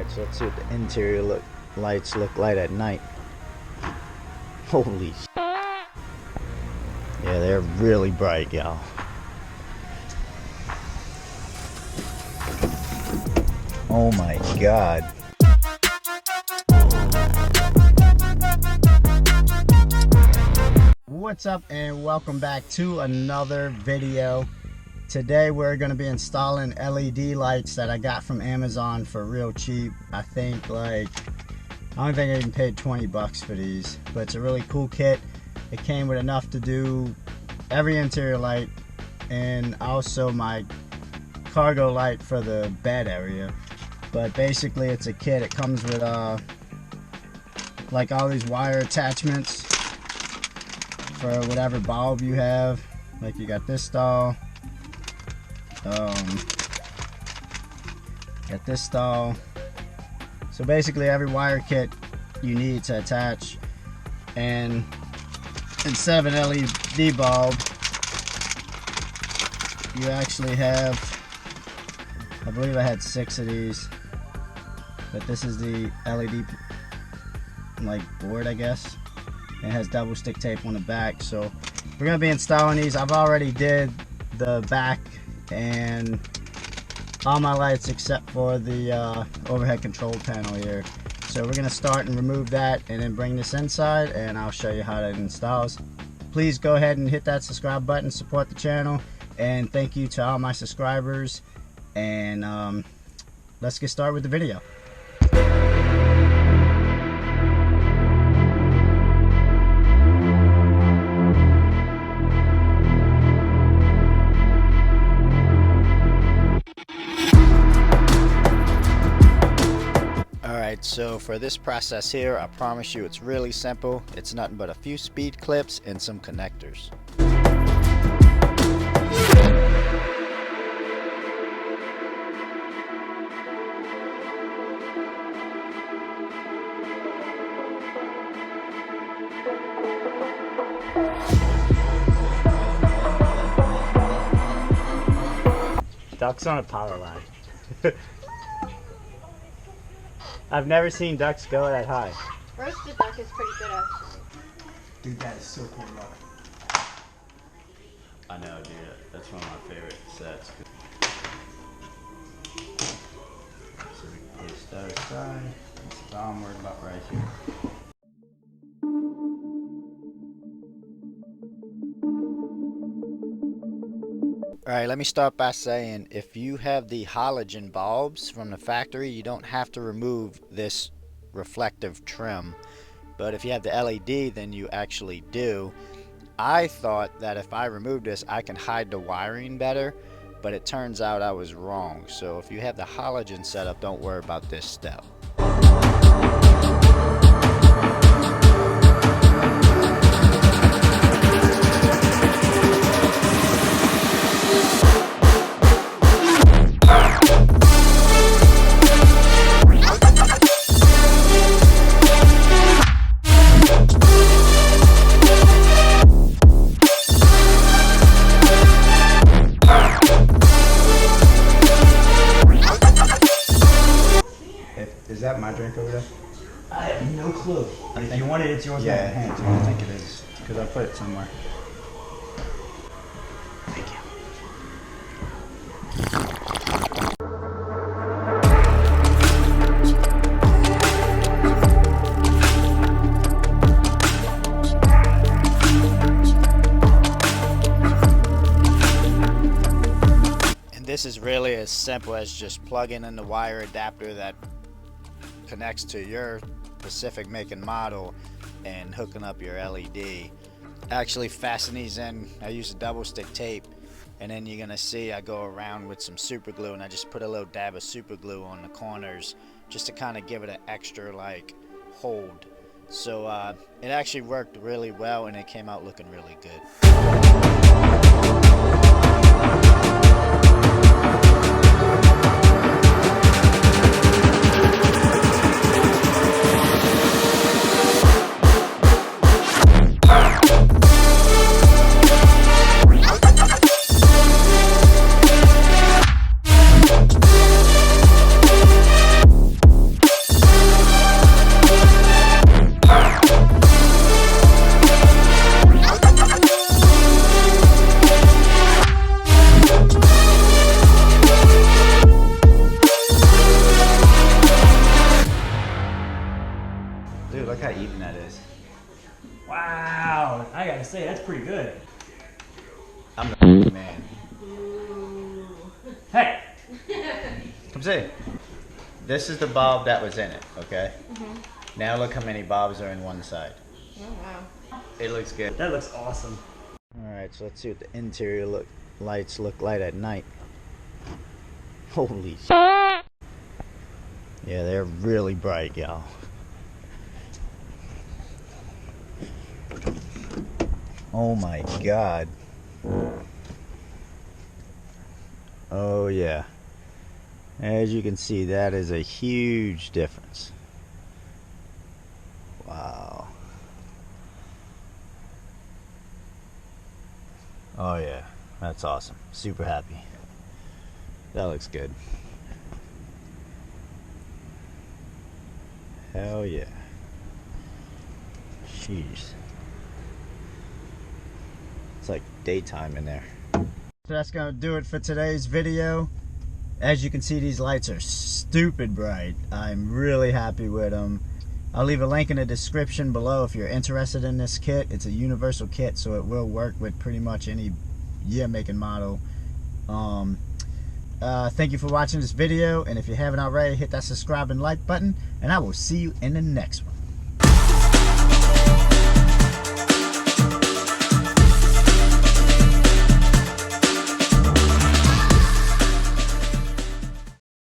So let's see what the interior lights look like at night. Holy shit. Yeah, they're really bright, y'all. Oh my god. What's up and welcome back to another video. Today we're going to be installing LED lights that I got from Amazon for real cheap. I think I don't think I even paid 20 bucks for these, but it's a really cool kit. It came with enough to do every interior light and also my cargo light for the bed area. But basically it's a kit. It comes with like all these wire attachments for whatever bulb you have. Like you got this style, got this style. So basically every wire kit you need to attach, and instead of an LED bulb you actually have, I believe I had 6 of these, but this is the LED board, I guess. It has double stick tape on the back, so we're gonna be installing these. I've already did the back and all my lights except for the overhead control panel here. So we're gonna start and remove that and then bring this inside, and I'll show you how that installs. Please go ahead and hit that subscribe button, support the channel, and thank you to all my subscribers. And let's get started with the video. So for this process here, I promise you it's really simple. It's nothing but a few speed clips and some connectors. Ducks on a power line. I've never seen ducks go that high. Roasted duck is pretty good, actually. Dude, that is so cool. I know, dude. That's one of my favorite sets. So we place that aside. That's all I'm worried about right here. Alright, let me start by saying, if you have the halogen bulbs from the factory, you don't have to remove this reflective trim. But if you have the LED, then you actually do. I thought that if I remove this, I can hide the wiring better, but it turns out I was wrong. So if you have the halogen setup, don't worry about this step. Is that my drink over there? I have no clue. If you want it, it's yours. Yeah, hand. I think it is, because I put it somewhere. Thank you. And this is really as simple as just plugging in the wire adapter that connects to your specific make and model and hooking up your LED. Actually fasten these in. I use a double stick tape, and then you're gonna see I go around with some super glue, and I just put a little dab of super glue on the corners just to kind of give it an extra hold. So it actually worked really well, and it came out looking really good. look how even that is. Wow, I gotta say, that's pretty good. I'm the man. Hey! Come see. This is the bulb that was in it, okay? Now look how many bulbs are in one side. Oh, wow. It looks good. That looks awesome. Alright, so let's see what the interior lights look like at night. Holy shit. Yeah, they're really bright, y'all. Oh my god. Oh yeah. As you can see, that is a huge difference. Wow. Oh yeah, that's awesome. Super happy. That looks good. Hell yeah. Jeez. It's like daytime in there. So that's gonna do it for today's video. As you can see, these lights are stupid bright. I'm really happy with them. I'll leave a link in the description below if you're interested in this kit. It's a universal kit, so it will work with pretty much any year, make, and model. Thank you for watching this video, and if you haven't already, hit that subscribe and like button, and I will see you in the next one.